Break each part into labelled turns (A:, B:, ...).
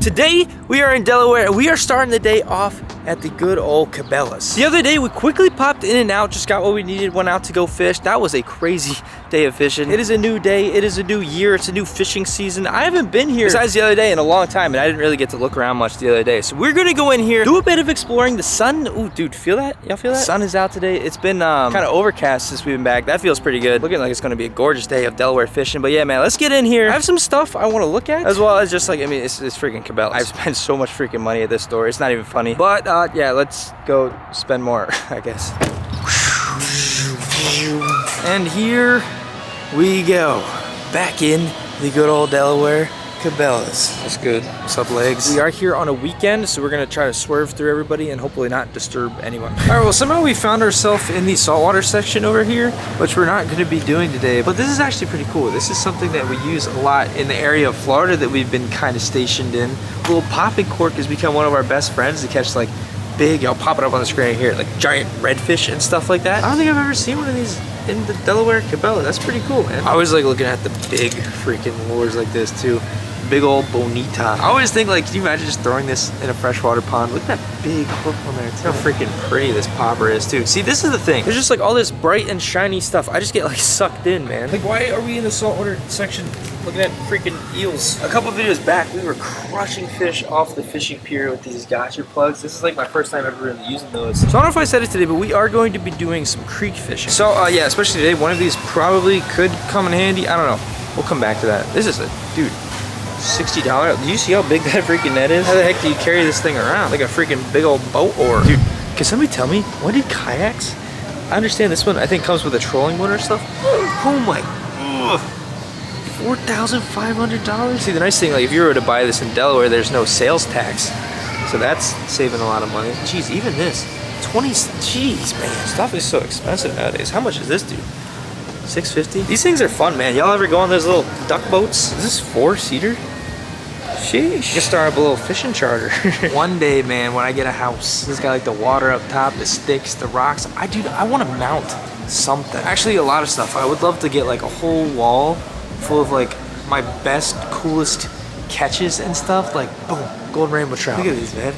A: Today we are in Delaware and we are starting the day off at the good old Cabela's. The other day we quickly popped in and out, just got what we needed, went out to go fish. That was a crazy day of fishing. It is a new day, it is a new year, it's a new fishing season. I haven't been here besides the other day in a long time, and I didn't really get to look around much the other day. So we're gonna go in here, do a bit of exploring. The sun, ooh dude, feel that? Y'all feel that? The sun is out today. It's been kind of overcast since we've been back. That feels pretty good. Looking like it's gonna be a gorgeous day of Delaware fishing. But yeah, man, let's get in here. I have some stuff I want to look at, as well as just like, I mean, it's freaking Cabela. I've spent so much freaking money at this store. It's not even funny. But yeah, let's go spend more, I guess. And here we go, back in the good old Delaware Cabela's. That's good. What's up, legs? We are here on a weekend, so we're gonna try to swerve through everybody and hopefully not disturb anyone. All right, well, somehow we found ourselves in the saltwater section over here, which we're not gonna be doing today, but this is actually pretty cool. This is something that we use a lot in the area of Florida that we've been kind of stationed in. Little popping cork has become one of our best friends to catch like big, I'll pop it up on the screen right here, like giant redfish and stuff like that. I don't think I've ever seen one of these in the Delaware Cabela. That's pretty cool, man. I always like looking at the big freaking lures like this too. Big old bonita. I always think, like, can you imagine just throwing this in a freshwater pond? Look at that big hook on there. It's how freaking pretty this popper is too. See, this is the thing. There's just like all this bright and shiny stuff. I just get like sucked in, man. Like, why are we in the saltwater section looking at freaking eels? A couple videos back, we were crushing fish off the fishing pier with these gotcha plugs. This is like my first time ever really using those. So I don't know if I said it today, but we are going to be doing some creek fishing. So yeah, especially today, one of these probably could come in handy. I don't know. We'll come back to that. This is a, dude, $60. Do you see how big that freaking net is? How the heck do you carry this thing around? Like a freaking big old boat oar. Dude, can somebody tell me, when did kayaks? I understand this one, I think, comes with a trolling motor and stuff. Oh my, $4,500? See, the nice thing, like, if you were to buy this in Delaware, there's no sales tax. So that's saving a lot of money. Jeez, even this, 20, jeez, man. Stuff is so expensive nowadays. How much does this do? $6.50? These things are fun, man. Y'all ever go on those little duck boats? Is this 4-seater? Sheesh. You can start up a little fishing charter. One day, man, when I get a house, this got like the water up top, the sticks, the rocks. I want to mount something. Actually, a lot of stuff. I would love to get like a whole wall full of like my best, coolest catches and stuff. Like, boom, golden rainbow trout. Look at these, man.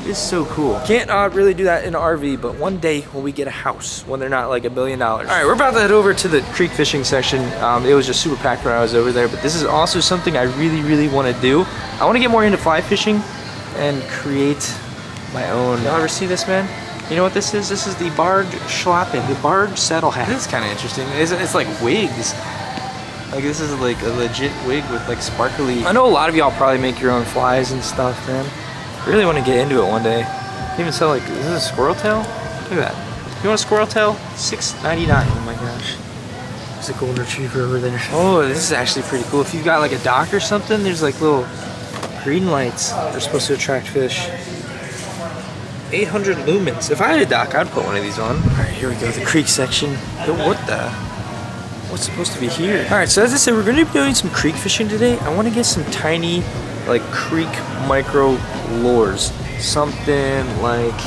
A: It's so cool. Can't really do that in an RV, but one day when we get a house, when they're not like $1 billion. All right, we're about to head over to the creek fishing section. It was just super packed when I was over there, but this is also something I really, really want to do. I want to get more into fly fishing and create my own. Y'all ever see this, man? You know what this is? This is the barred schlappen, the barred saddle hat. This is kind of interesting. It's like wigs. Like, this is like a legit wig with like sparkly. I know a lot of y'all probably make your own flies and stuff, man. I really want to get into it one day. Even sell like, is this a squirrel tail? Look at that. You want a squirrel tail? $6.99. Oh my gosh. There's a golden retriever over there. Oh, this is actually pretty cool. If you've got like a dock or something, there's like little green lights. They're supposed to attract fish. 800 lumens. If I had a dock, I'd put one of these on. All right, here we go. The creek section. Yo, what the? What's supposed to be here? All right, so as I said, we're going to be doing some creek fishing today. I want to get some tiny, like, creek micro lures. Something like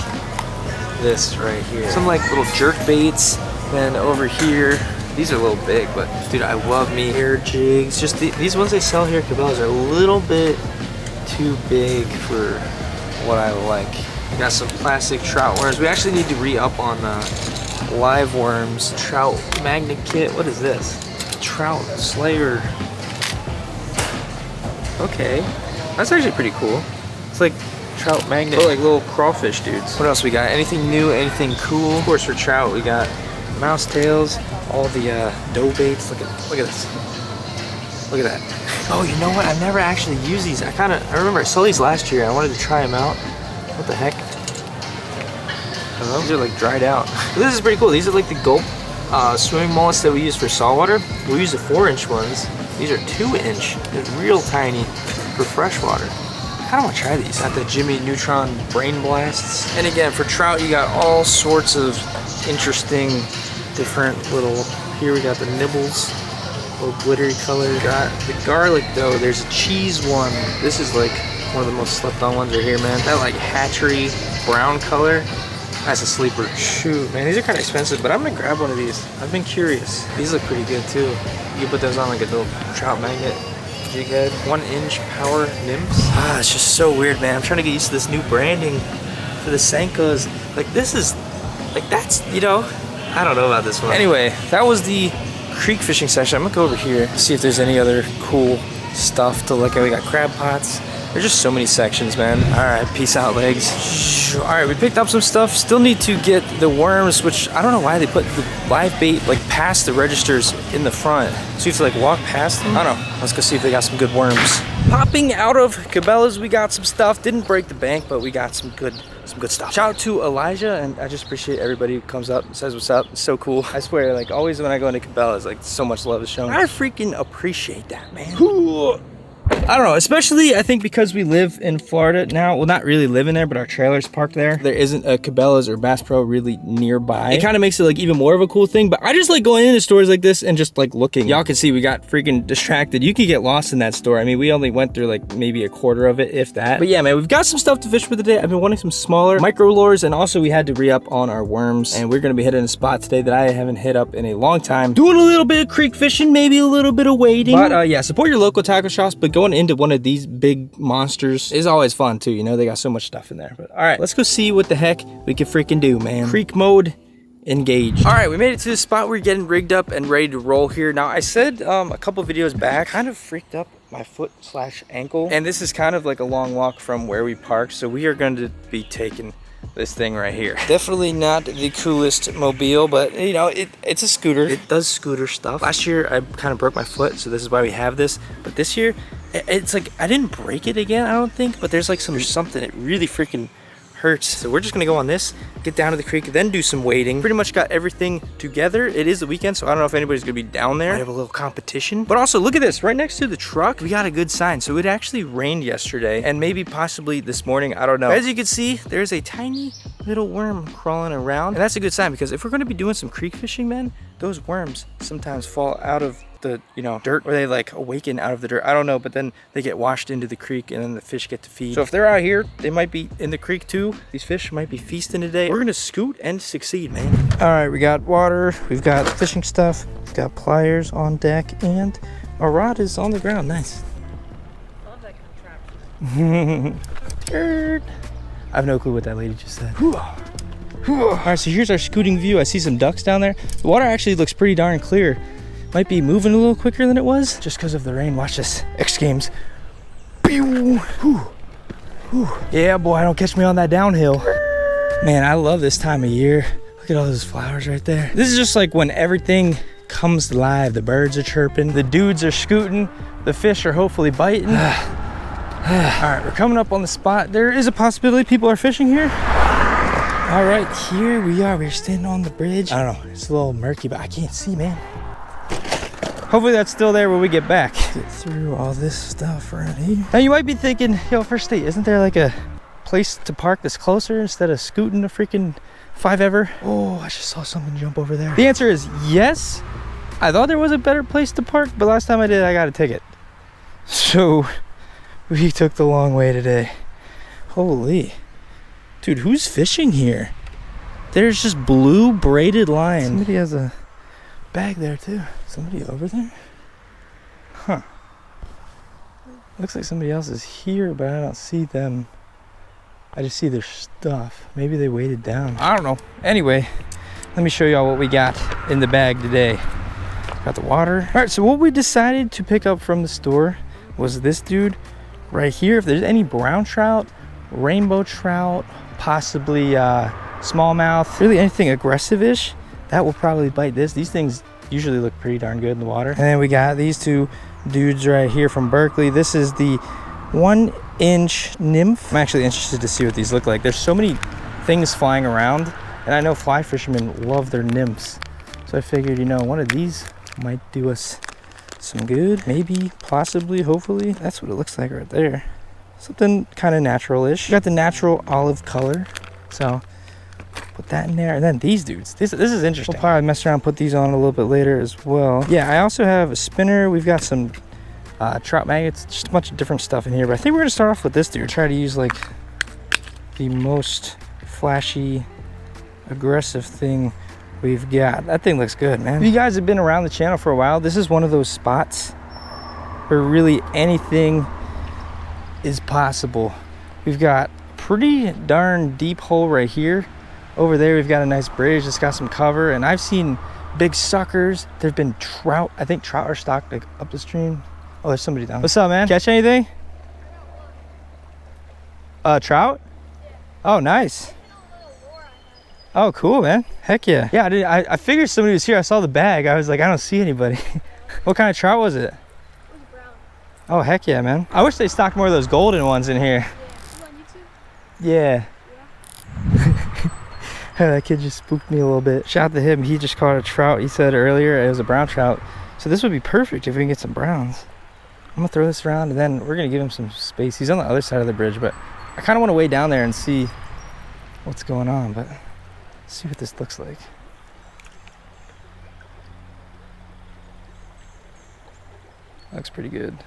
A: this right here. Some like little jerk baits. Then over here, these are a little big, but dude, I love me air jigs. Just these ones they sell here at Cabela's are a little bit too big for what I like. Got some plastic trout worms. We actually need to re-up on live worms. Trout magnet kit. What is this? Trout slayer. Okay, that's actually pretty cool. It's like trout magnet, like little crawfish dudes. What else we got? Anything new? Anything cool? Of course, for trout, we got mouse tails, all the dough baits. Look at this. Look at that. Oh, you know what? I've never actually used these. I remember I saw these last year. I wanted to try them out. What the heck? These are like dried out. This is pretty cool. These are like the gulp swimming mullets that we use for saltwater. We use the 4-inch ones. These are 2-inch. They're real tiny for freshwater. I kind of want to try these. Got the Jimmy Neutron Brain Blasts. And again, for trout, you got all sorts of interesting, different little. Here we got the nibbles, little glittery color. Got the garlic though. There's a cheese one. This is like one of the most slept on ones right here, man. That like hatchery brown color. That's a sleeper. Shoot, man, these are kind of expensive, but I'm gonna grab one of these. I've been curious. These look pretty good too. You can put those on like a little trout magnet. jig head, 1-inch power nymphs. Ah, it's just so weird, man. I'm trying to get used to this new branding for the Senkos. Like this is, like that's, you know, I don't know about this one. Anyway, that was the creek fishing session. I'm gonna go over here, see if there's any other cool stuff to look at. We got crab pots. There's just so many sections, man. All right, peace out, legs. All right, we picked up some stuff. Still need to get the worms, which I don't know why they put the live bait like past the registers in the front. So you have to like walk past them. I don't know. Let's go see if they got some good worms. Popping out of Cabela's, we got some stuff. Didn't break the bank, but we got some good stuff. Shout out to Elijah, and I just appreciate everybody who comes up and says what's up. It's so cool. I swear, like always when I go into Cabela's, like so much love is shown. I freaking appreciate that, man. Cool. I don't know, especially I think because we live in Florida now. Well, not really living there, but our trailer's parked there. There isn't a Cabela's or Bass Pro really nearby. It kind of makes it like even more of a cool thing, but I just like going into stores like this and just like looking. Y'all can see we got freaking distracted. You could get lost in that store. I mean, we only went through like maybe a quarter of it, if that. But yeah, man, we've got some stuff to fish for today. I've been wanting some smaller micro lures, and also we had to re-up on our worms, and we're gonna be hitting a spot today that I haven't hit up in a long time. Doing a little bit of creek fishing, maybe a little bit of wading. But yeah, support your local tackle shops, but going into one of these big monsters is always fun too, you know, they got so much stuff in there. But all right, let's go see what the heck we can freaking do, man. Creek mode engaged. All right, we made it to the spot. We're getting rigged up and ready to roll here. Now I said a couple videos back, kind of freaked up my foot / ankle, and this is kind of like a long walk from where we parked, so we are going to be taking this thing right here. Definitely not the coolest mobile, but you know, it's a scooter. It does scooter stuff. Last year I kind of broke my foot, so this is why we have this. But this year it's like I didn't break it again, I don't think, but there's like something it really freaking hurts. So we're just gonna go on this, get down to the creek, then do some wading. Pretty much got everything together. It is the weekend, so I don't know if anybody's gonna be down there. I have a little competition. But also look at this, right next to the truck, we got a good sign. So it actually rained yesterday, and maybe possibly this morning, I don't know. As you can see, there's a tiny little worm crawling around, and that's a good sign, because if we're gonna be doing some creek fishing, man, those worms sometimes fall out of the, you know, dirt, or they like awaken out of the dirt. I don't know, but then they get washed into the creek, and then the fish get to feed. So if they're out here, they might be in the creek too. These fish might be feasting today. We're gonna scoot and succeed, man. All right, we got water, we've got fishing stuff, we've got pliers on deck, and our rod is on the ground. Nice. I love that contraption. I have no clue what that lady just said. All right, so here's our scooting view. I see some ducks down there. The water actually looks pretty darn clear. Might be moving a little quicker than it was just because of the rain. Watch this. X Games. Pew! Whew. Whew. Yeah, boy, don't catch me on that downhill. Man, I love this time of year. Look at all those flowers right there. This is just like when everything comes alive. The birds are chirping, the dudes are scooting, the fish are hopefully biting. All right, we're coming up on the spot. There is a possibility people are fishing here. All right, here we are. We're standing on the bridge. I don't know, it's a little murky, but I can't see, man. Hopefully that's still there when we get back. Get through all this stuff right here. Now you might be thinking, yo, First State, isn't there like a place to park that's closer instead of scooting a freaking 5-ever? Oh, I just saw something jump over there. The answer is yes. I thought there was a better place to park, but last time I did, I got a ticket. So we took the long way today. Holy. Dude, who's fishing here? There's just blue braided line. Somebody has a bag there too. Somebody over there? Huh. Looks like somebody else is here, but I don't see them. I just see their stuff. Maybe they weighted down. I don't know. Anyway, let me show y'all what we got in the bag today. Got the water. All right, so what we decided to pick up from the store was this dude right here. If there's any brown trout, rainbow trout, possibly smallmouth, really anything aggressive-ish, that will probably bite this. These things usually look pretty darn good in the water. And then we got these two dudes right here from Berkeley. This is the 1-inch nymph. I'm actually interested to see what these look like. There's so many things flying around, and I know fly fishermen love their nymphs. So I figured, you know, one of these might do us some good. Maybe, possibly, hopefully. That's what it looks like right there. Something kind of natural-ish. Got the natural olive color, so put that in there. And then these dudes, this is interesting. We'll probably mess around and put these on a little bit later as well. Yeah, I also have a spinner. We've got some trout maggots, just a bunch of different stuff in here, but I think we're gonna start off with this dude. Try to use like the most flashy, aggressive thing we've got. That thing looks good, man. If you guys have been around the channel for a while, this is one of those spots
B: where really anything is possible. We've got a pretty darn deep hole right here. Over there we've got a nice bridge that's got some cover, and I've seen big suckers. There've been trout. I think trout are stocked like up the stream. Oh, there's somebody down. What's up, man? Catch anything? Trout? Oh, nice. Oh, cool, man. Heck yeah. Yeah, I figured somebody was here. I saw the bag. I was like, I don't see anybody. What kind of trout was it? It was brown. Oh, heck yeah, man. I wish they stocked more of those golden ones in here. Yeah. You on YouTube? Yeah. That kid just spooked me a little bit. Shout out to him. He just caught a trout. He said earlier it was a brown trout. So this would be perfect if we can get some browns. I'm going to throw this around, and then we're going to give him some space. He's on the other side of the bridge, but I kind of want to wade down there and see what's going on, but let's see what this looks like. Looks pretty good.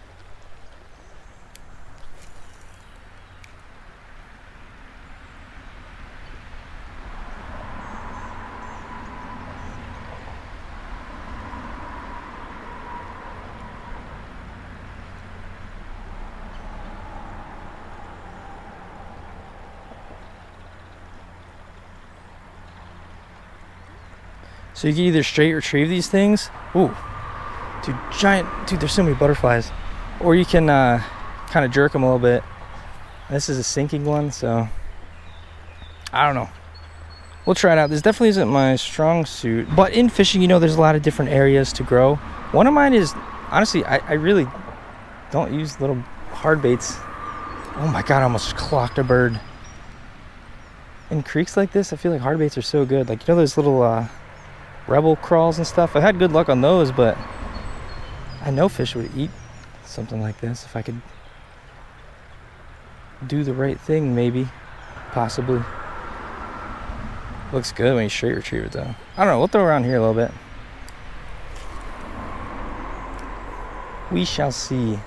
B: So you can either straight retrieve these things. Ooh, dude, giant, dude, there's so many butterflies. Or you can kind of jerk them a little bit. This is a sinking one, so I don't know. We'll try it out. This definitely isn't my strong suit, but in fishing, you know, there's a lot of different areas to grow. One of mine is, honestly, I really don't use little hard baits. Oh my God, I almost clocked a bird. In creeks like this, I feel like hard baits are so good. Like, you know those little rebel crawls and stuff? I've had good luck on those, but I know fish would eat something like this if I could do the right thing, maybe, possibly. Looks good when you straight retrieve it, though. I don't know, we'll throw around here a little bit. We shall see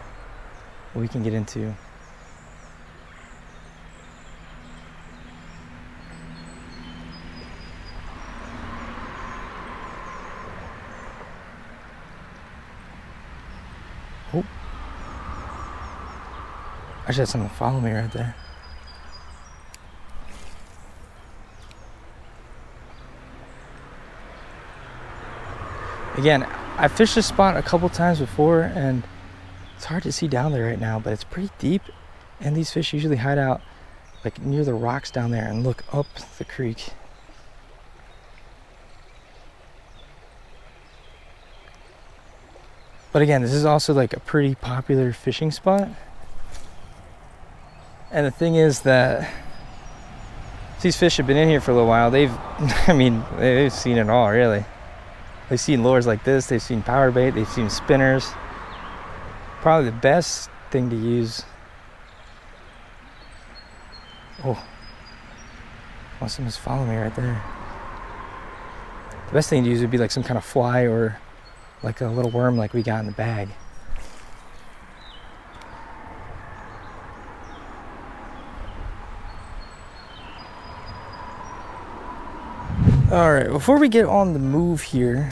B: what we can get into. Oh. I just had someone follow me right there. Again, I fished this spot a couple times before, and it's hard to see down there right now, but it's pretty deep, and these fish usually hide out like near the rocks down there and look up the creek. But again, this is also like a pretty popular fishing spot. And the thing is that these fish have been in here for a little while. They've seen it all, really. They've seen lures like this, they've seen power bait, they've seen spinners. Probably the best thing to use. Oh, someone's following me right there. The best thing to use would be like some kind of fly or like a little worm like we got in the bag. All right, before we get on the move here,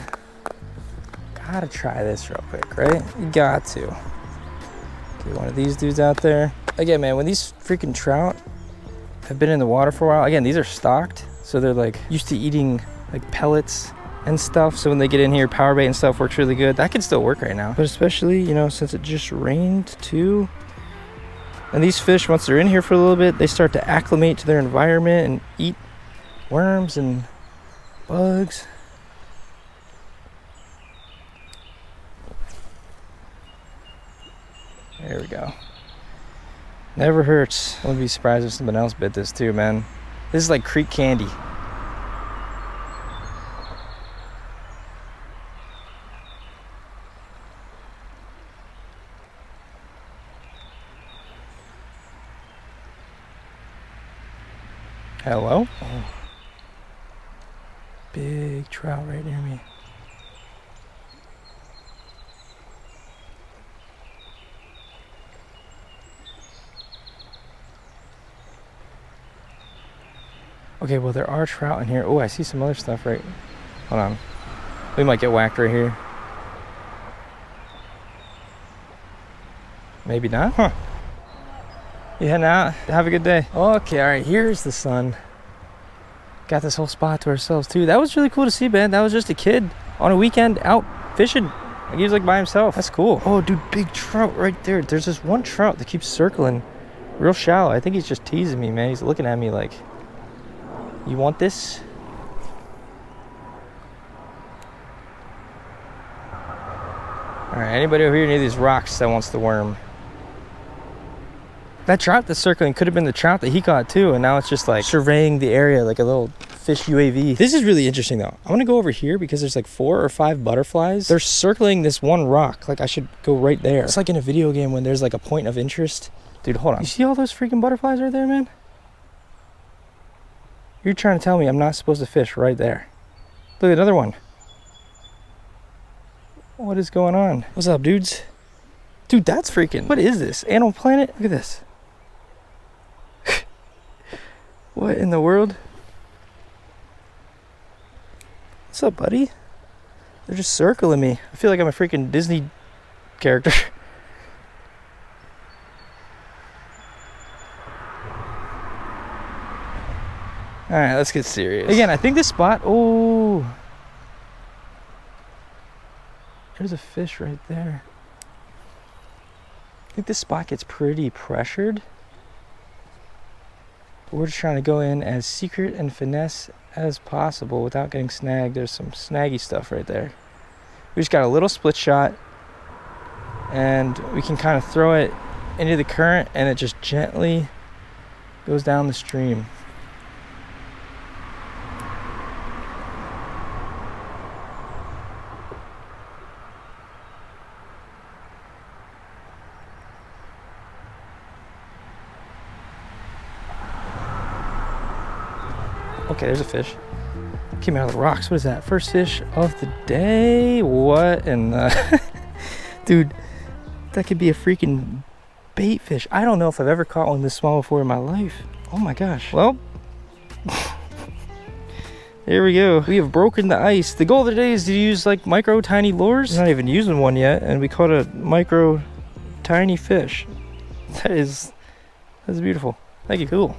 B: gotta try this real quick, right? You got to. Get one of these dudes out there. Again, man, when these freaking trout have been in the water for a while, again, these are stocked, so they're like used to eating like pellets and stuff. So when they get in here, power bait and stuff works really good. That can still work right now, but especially, you know, since it just rained too. And these fish, once they're in here for a little bit, they start to acclimate to their environment and eat worms and bugs. There we go. Never hurts. I wouldn't be surprised if something else bit this too, man. This is like creek candy. Hello? Oh. Big trout right near me. Okay, well, there are trout in here. Oh, I see some other stuff right. Hold on. We might get whacked right here. Maybe not. Huh. You heading out? Have a good day. Okay, all right, here's the sun. Got this whole spot to ourselves too. That was really cool to see, man. That was just a kid on a weekend out fishing. Like, he was like by himself. That's cool. Oh, dude, big trout right there. There's this one trout that keeps circling real shallow. I think he's just teasing me, man. He's looking at me like, you want this? All right, anybody over here near these rocks that wants the worm? That trout that's circling could have been the trout that he caught too, and now it's just like surveying the area like a little fish UAV. This is really interesting though. I'm gonna go over here because there's like 4 or 5 butterflies. They're circling this one rock. Like I should go right there. It's like in a video game when there's like a point of interest. Dude, hold on. You see all those freaking butterflies right there, man? You're trying to tell me I'm not supposed to fish right there. Look at another one. What is going on? What's up, dudes? Dude, that's freaking... What is this? Animal Planet? Look at this. What in the world? What's up, buddy? They're just circling me. I feel like I'm a freaking Disney character. Alright, let's get serious. Again, I think this spot... Oh... There's a fish right there. I think this spot gets pretty pressured. But we're just trying to go in as secret and finesse as possible without getting snagged. There's some snaggy stuff right there. We just got a little split shot. And we can kind of throw it into the current and it just gently goes down the stream. Okay, there's a fish. Came out of the rocks. What is that? First fish of the day? What in the... Dude, that could be a freaking bait fish. I don't know if I've ever caught one this small before in my life. Oh my gosh. Well, there we go. We have broken the ice. The goal of the day is to use like micro tiny lures. I'm not even using one yet, and we caught a micro tiny fish. That's beautiful. Thank you. Cool.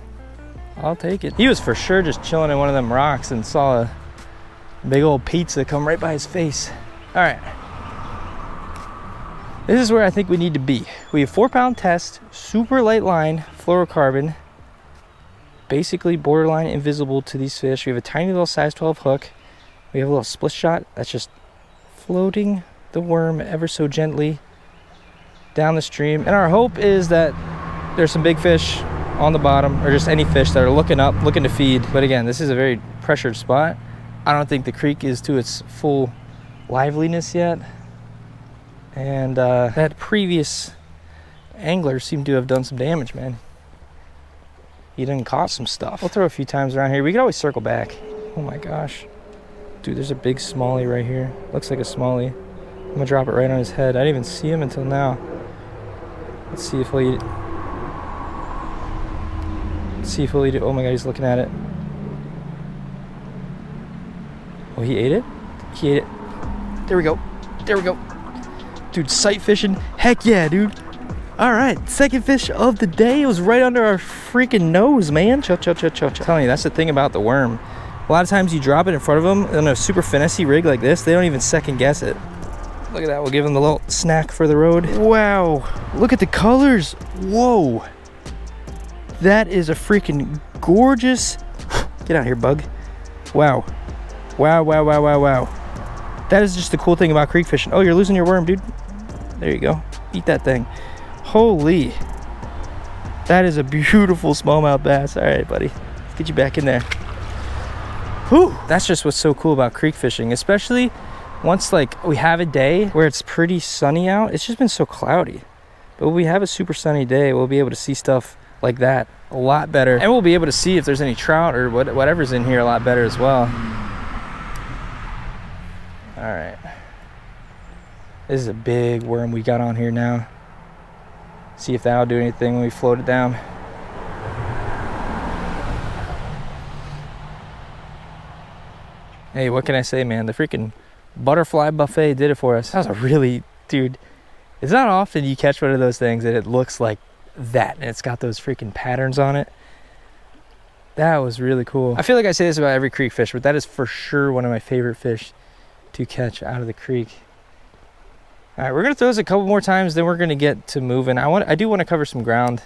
B: I'll take it. He was for sure just chilling in one of them rocks and saw a big old pizza come right by his face. All right. This is where I think we need to be. We have 4-pound test, super light line, fluorocarbon, basically borderline invisible to these fish. We have a tiny little size 12 hook. We have a little split shot that's just floating the worm ever so gently down the stream. And our hope is that there's some big fish on the bottom, or just any fish that are looking up, looking to feed. But again, this is a very pressured spot. I don't think the creek is to its full liveliness yet. And that previous angler seemed to have done some damage, man. He done caught some stuff. We'll throw a few times around here. We can always circle back. Oh my gosh. Dude, there's a big smallie right here. Looks like a smallie. I'm gonna drop it right on his head. I didn't even see him until now. Let's see if he'll eat it. See if he'll eat it. Oh my god, he's looking at it. Oh, he ate it? He ate it. There we go. There we go. Dude, sight fishing. Heck yeah, dude. All right, second fish of the day. It was right under our freaking nose, man. Chill, chill, chill, chill, chill. I'm telling you, that's the thing about the worm. A lot of times you drop it in front of them on a super finessey rig like this, they don't even second guess it. Look at that. We'll give them the little snack for the road. Wow. Look at the colors. Whoa. That is a freaking gorgeous... Get out here, bug. Wow. Wow, wow, wow, wow, wow. That is just the cool thing about creek fishing. Oh, you're losing your worm, dude. There you go. Eat that thing. Holy. That is a beautiful smallmouth bass. All right, buddy. Let's get you back in there. Whew. That's just what's so cool about creek fishing, especially once like we have a day where it's pretty sunny out. It's just been so cloudy. But when we have a super sunny day, we'll be able to see stuff like that a lot better, and we'll be able to see if there's any trout or whatever's in here a lot better as well. All right, this is a big worm we got on here now. See if that'll do anything when we float it down. Hey, what can I say, man? The freaking butterfly buffet did it for us. That was a really, dude, It's not often you catch one of those things and it looks like that, and it's got those freaking patterns on it. That was really cool. I feel like I say this about every creek fish, but that is for sure one of my favorite fish to catch out of the creek. All right, we're gonna throw this a couple more times, then we're gonna get to moving. I do want to cover some ground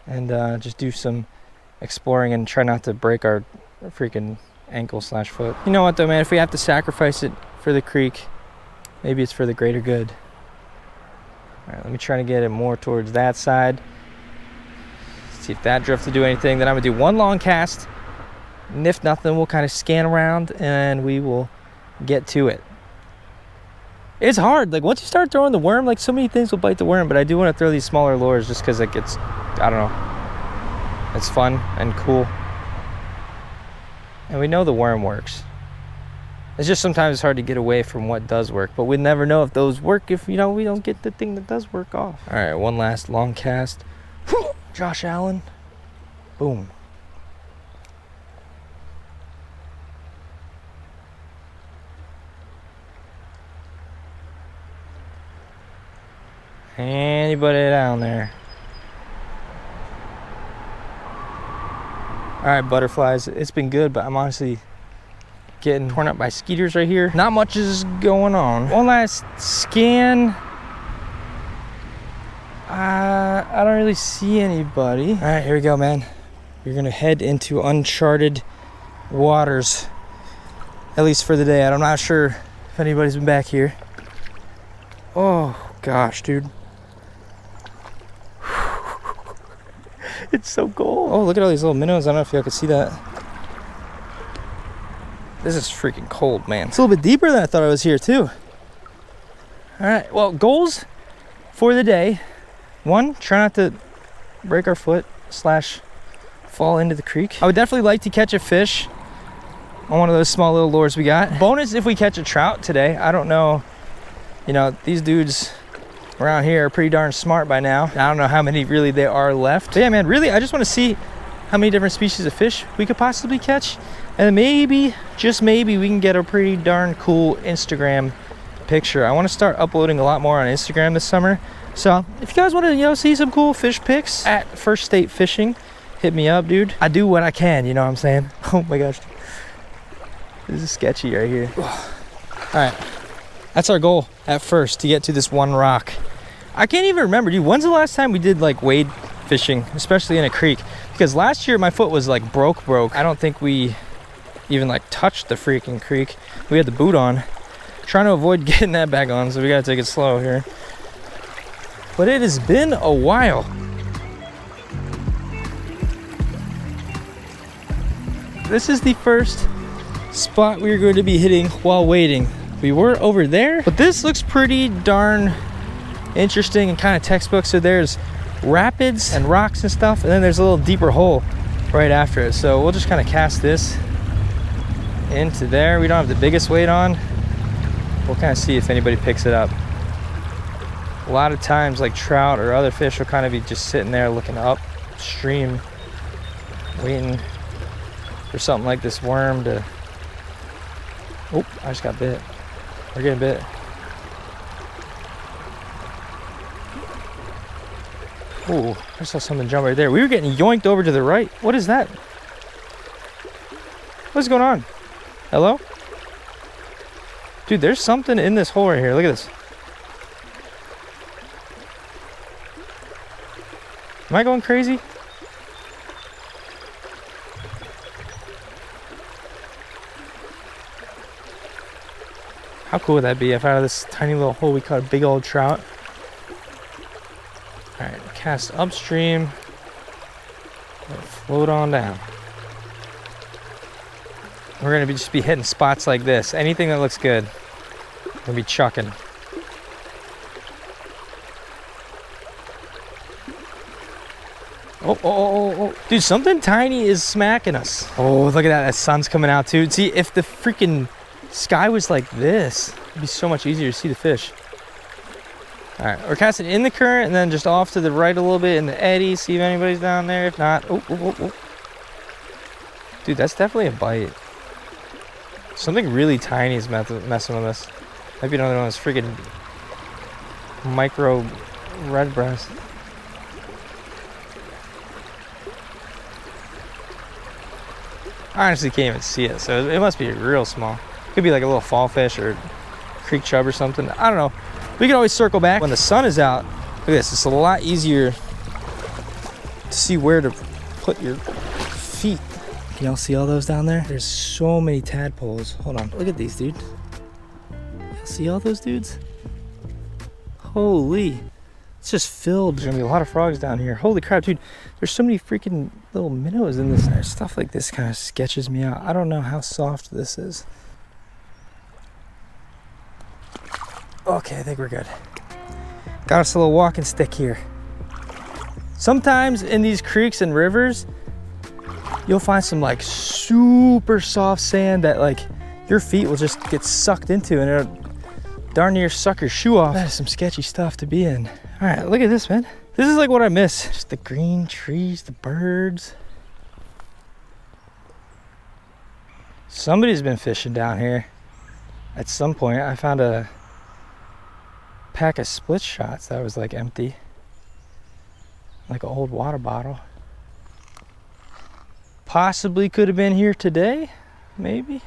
B: and just do some exploring and try not to break our freaking ankle / foot. You know what though, man? If we have to sacrifice it for the creek, maybe it's for the greater good. All right, let me try to get it more towards that side. See if that drift to do anything. Then I'm gonna do one long cast, and if nothing, we'll kind of scan around and we will get to it. It's hard, like once you start throwing the worm, like so many things will bite the worm, but I do want to throw these smaller lures just because it gets, I don't know, it's fun and cool. And we know the worm works. It's just sometimes it's hard to get away from what does work, but we never know if those work if, you know, we don't get the thing that does work off. All right, one last long cast. Josh Allen. Boom. Anybody down there? All right, butterflies. It's been good, but I'm honestly getting torn up by skeeters right here. Not much is going on. One last scan. I don't really see anybody. All right, here we go, man. We're gonna head into uncharted waters, at least for the day. I'm not sure if anybody's been back here. Oh gosh, dude. It's so cold. Oh, look at all these little minnows. I don't know if y'all can see that. This is freaking cold, man. It's a little bit deeper than I thought it was here too. All right, well, goals for the day. One, try not to break our foot / fall into the creek. I would definitely like to catch a fish on one of those small little lures we got. Bonus if we catch a trout today. I don't know, you know, these dudes around here are pretty darn smart by now. I don't know how many really there are left. But yeah, man, really, I just want to see how many different species of fish we could possibly catch. And maybe, just maybe, we can get a pretty darn cool Instagram picture. I want to start uploading a lot more on Instagram this summer. So if you guys want to, you know, see some cool fish pics at FirstStateFishing, hit me up, dude. I do what I can, you know what I'm saying? Oh my gosh. This is sketchy right here. All right. That's our goal at first, to get to this one rock. I can't even remember, dude. When's the last time we did like wade fishing, especially in a creek? Because last year my foot was like broke. I don't think we even like touched the freaking creek. We had the boot on. Trying to avoid getting that back on, so we gotta take it slow here. But it has been a while. This is the first spot we're going to be hitting while waiting. We were over there, but this looks pretty darn interesting and kind of textbook. So there's rapids and rocks and stuff, and then there's a little deeper hole right after it. So we'll just kind of cast this into there. We don't have the biggest weight on. We'll kind of see if anybody picks it up. A lot of times, like trout or other fish will kind of be just sitting there looking upstream, waiting for something like this worm to... Oh, I just got bit. We're getting bit. Oh, I saw something jump right there. We were getting yoinked over to the right. What is that? What's going on? Hello? Dude, there's something in this hole right here. Look at this. Am I going crazy? How cool would that be if out of this tiny little hole we caught a big old trout? All right, cast upstream. Let it float on down. We're gonna just be hitting spots like this. Anything that looks good, we're gonna be chucking. Oh. Dude, something tiny is smacking us. Oh, look at that. That sun's coming out too. See, if the freaking sky was like this, it'd be so much easier to see the fish. All right, we're casting in the current and then just off to the right a little bit in the eddy. See if anybody's down there. If not, oh. Dude, that's definitely a bite. Something really tiny is messing with us. Might be another one of those freaking micro red breast. I honestly can't even see it, so it must be real small. Could be like a little fall fish or creek chub or something. I don't know. We can always circle back when the sun is out. Look at this. It's a lot easier to see where to put your feet. Can y'all see all those down there? There's so many tadpoles. Hold on. Look at these, dude. Y'all see all those dudes? Holy. It's just filled. There's gonna be a lot of frogs down here. Holy crap, dude. There's so many freaking little minnows in this. Stuff like this kind of sketches me out. I don't know how soft this is. Okay, I think we're good. Got us a little walking stick here. Sometimes in these creeks and rivers, you'll find some like super soft sand that like your feet will just get sucked into and it'll darn near suck your shoe off. That is some sketchy stuff to be in. All right, look at this, man. This is like what I miss. Just the green trees, the birds. Somebody's been fishing down here. At some point, I found a pack of split shots that was like empty. Like an old water bottle. Possibly could have been here today, maybe.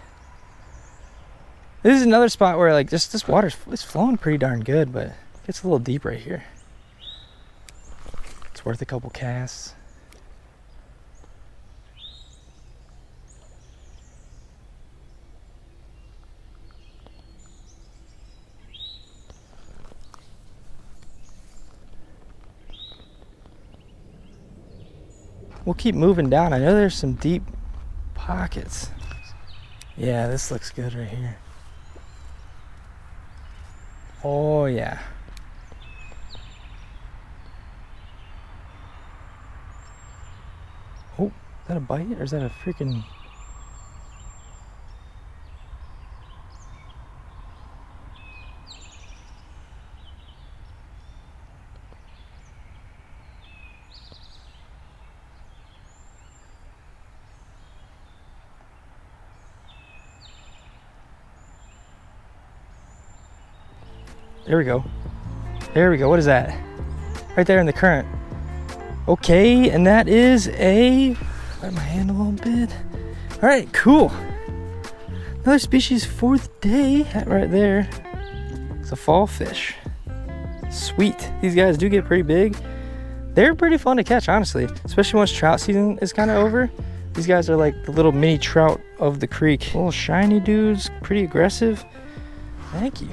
B: This is another spot where like just this water's it's flowing pretty darn good, but it gets a little deep right here. It's worth a couple casts. We'll keep moving down. I know there's some deep pockets. Yeah, this looks good right here. Oh yeah. Oh, is that a bite or is that a freaking... There we go. There we go. What is that? Right there in the current. Okay, and that is a... Let my hand a little bit. All right, cool. Another species, 4th day. That right there. It's a fall fish. Sweet. These guys do get pretty big. They're pretty fun to catch, honestly. Especially once trout season is kind of over. These guys are like the little mini trout of the creek. Little shiny dudes, pretty aggressive. Thank you.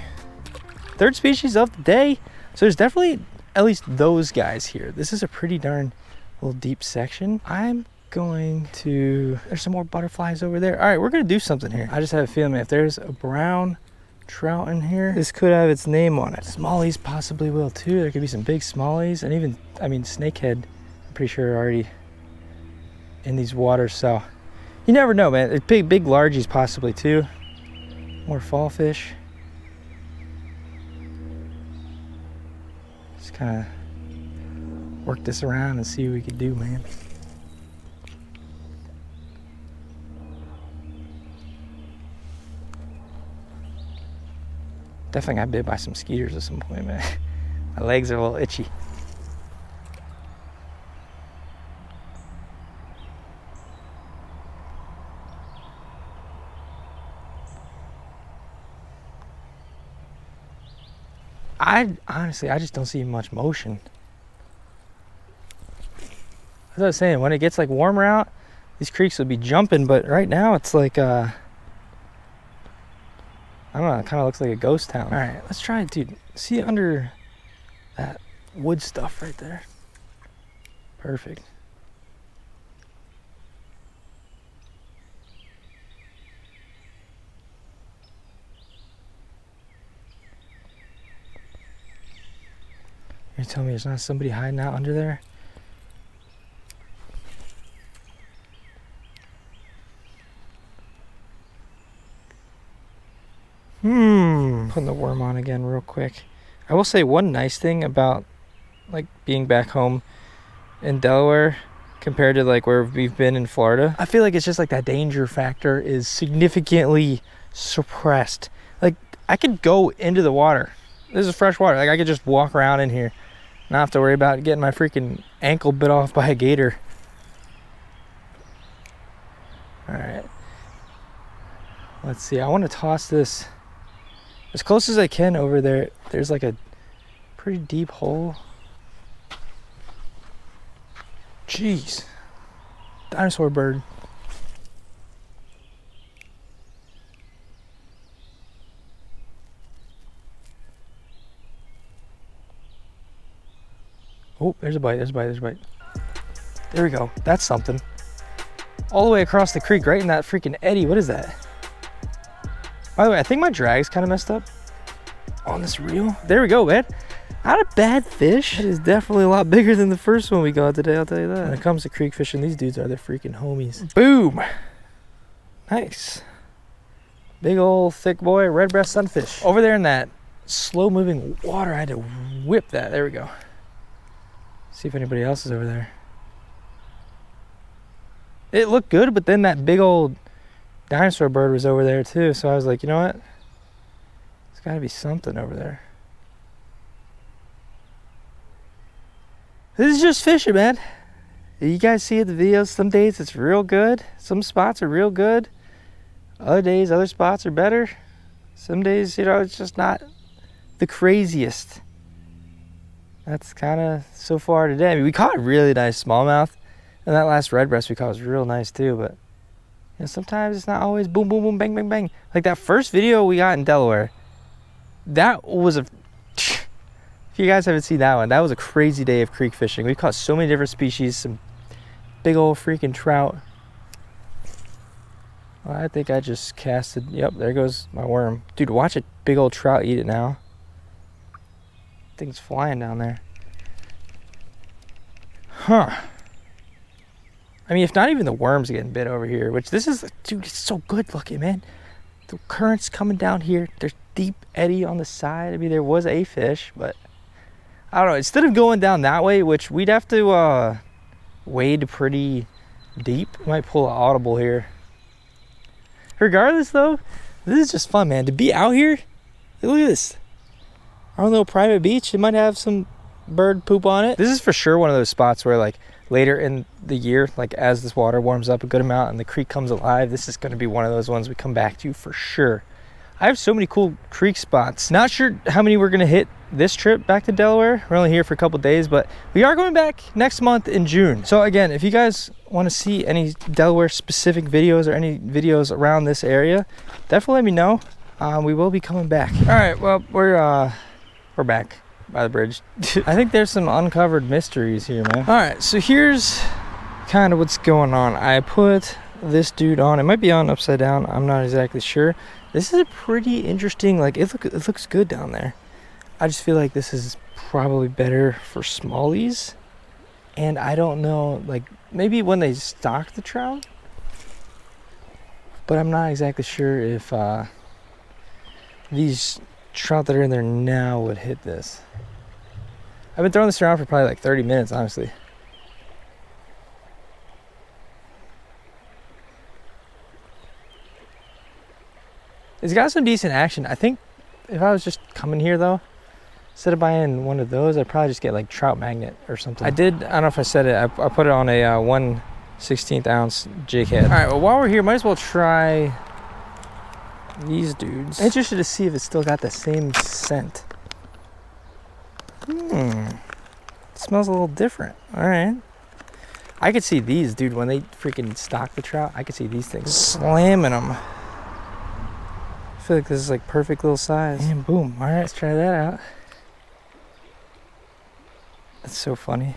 B: 3rd species of the day. So there's definitely at least those guys here. This is a pretty darn little deep section. I'm going to... There's some more butterflies over there. All right, we're going to do something here. I just have a feeling if there's a brown trout in here, this could have its name on it. Smallies possibly will too. There could be some big smallies and even, I mean, snakehead, I'm pretty sure are already in these waters. So you never know, man. Big largies possibly too. More fall fish. Kind of work this around and see what we can do, man. Definitely got bit by some skeeters at some point, man. My legs are a little itchy. Honestly, I just don't see much motion. As I was saying, when it gets like warmer out, these creeks will be jumping, but right now it's like, I don't know, it kind of looks like a ghost town. All right, let's try it, dude. See under that wood stuff right there? Perfect. You're telling me there's not somebody hiding out under there? Putting the worm on again real quick. I will say one nice thing about like being back home in Delaware compared to like where we've been in Florida. I feel like it's just like that danger factor is significantly suppressed. Like I could go into the water. This is fresh water. Like I could just walk around in here, not have to worry about getting my freaking ankle bit off by a gator. All right. Let's see. I want to toss this as close as I can over there. There's like a pretty deep hole. Jeez. Dinosaur bird. Oh, there's a bite, there's a bite, there's a bite. There we go. That's something. All the way across the creek, right in that freaking eddy. What is that? By the way, I think my drag's kind of messed up on this reel. There we go, man. Not a bad fish. It is definitely a lot bigger than the first one we got today, I'll tell you that. When it comes to creek fishing, these dudes are the freaking homies. Boom. Nice. Big old thick boy, red breast sunfish. Over there in that slow moving water, I had to whip that. There we go. See if anybody else is over there. It looked good, but then that big old dinosaur bird was over there too. So I was like, you know what? There's gotta be something over there. This is just fishing, man. You guys see the videos. Some days it's real good. Some spots are real good. Other days, other spots are better. Some days, you know, it's just not the craziest. That's kind of so far today. I mean, we caught a really nice smallmouth. And that last red breast we caught was real nice too. But you know, sometimes it's not always boom, boom, boom, bang, bang, bang. Like that first video we got in Delaware. That was a... If you guys haven't seen that one, that was a crazy day of creek fishing. We caught so many different species, some big old freaking trout. Well, I think I just casted, yep, there goes my worm. Dude, watch a big old trout eat it now. Thing's flying down there. Huh. I mean, if not even the worms getting bit over here, which this is, dude, it's so good looking, man. The current's coming down here. There's deep eddy on the side. I mean, there was a fish, but I don't know. Instead of going down that way, which we'd have to wade pretty deep, we might pull an audible here. Regardless, though, this is just fun, man. To be out here, look at this. Our little private beach. It might have some bird poop on it. This is for sure one of those spots where, like, later in the year, like as this water warms up a good amount and the creek comes alive, this is going to be one of those ones we come back to for sure. I have so many cool creek spots. Not sure how many we're going to hit this trip back to Delaware. We're only here for a couple days, but we are going back next month in June. So again, if you guys want to see any Delaware specific videos or any videos around this area, definitely let me know. We will be coming back. All right, well, we're back by the bridge. I think there's some uncovered mysteries here, man. All right, so here's kind of what's going on. I put this dude on. It might be on upside down. I'm not exactly sure. This is a pretty interesting, like, it looks good down there. I just feel like this is probably better for smallies. And I don't know, like, maybe when they stock the trout. But I'm not exactly sure if these trout that are in there now would hit this. I've been throwing this around for probably like 30 minutes, honestly. It's got some decent action. I think if I was just coming here though, instead of buying one of those, I'd probably just get like trout magnet or something. I don't know if I said it, I put it on a 1/16 ounce jig head. All right, well, while we're here, might as well try these dudes. I'm interested to see if it's still got the same scent. It smells a little different. All right. I could see these, dude, when they freaking stock the trout, I could see these things slamming them. I feel like this is like perfect little size. And boom. All right, let's try that out. That's so funny.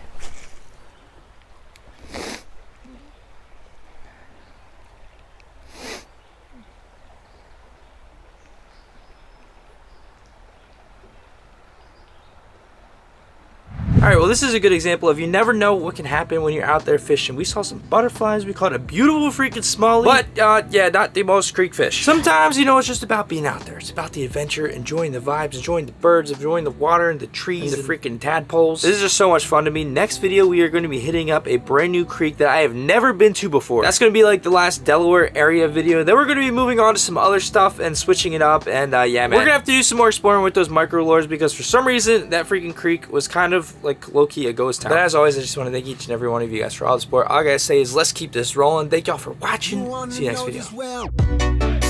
B: All
A: Alright, well this is a good example of you never know what can happen when you're out there fishing. We saw some butterflies, we caught a beautiful freaking smallie, but yeah, not the most creek fish. Sometimes, you know, it's just about being out there. It's about the adventure, enjoying the vibes, enjoying the birds, enjoying the water and the trees, and the freaking tadpoles. This is just so much fun to me. Next video, we are going to be hitting up a brand new creek that I have never been to before. That's going to be like the last Delaware area video. Then we're going to be moving on to some other stuff and switching it up, and yeah, man. We're going to have to do some more exploring with those micro lures because for some reason, that freaking creek was kind of like low-key a ghost town. But as always, I just want to thank each and every one of you guys for all the support. All I gotta say is let's keep this rolling. Thank y'all for watching. See you next video.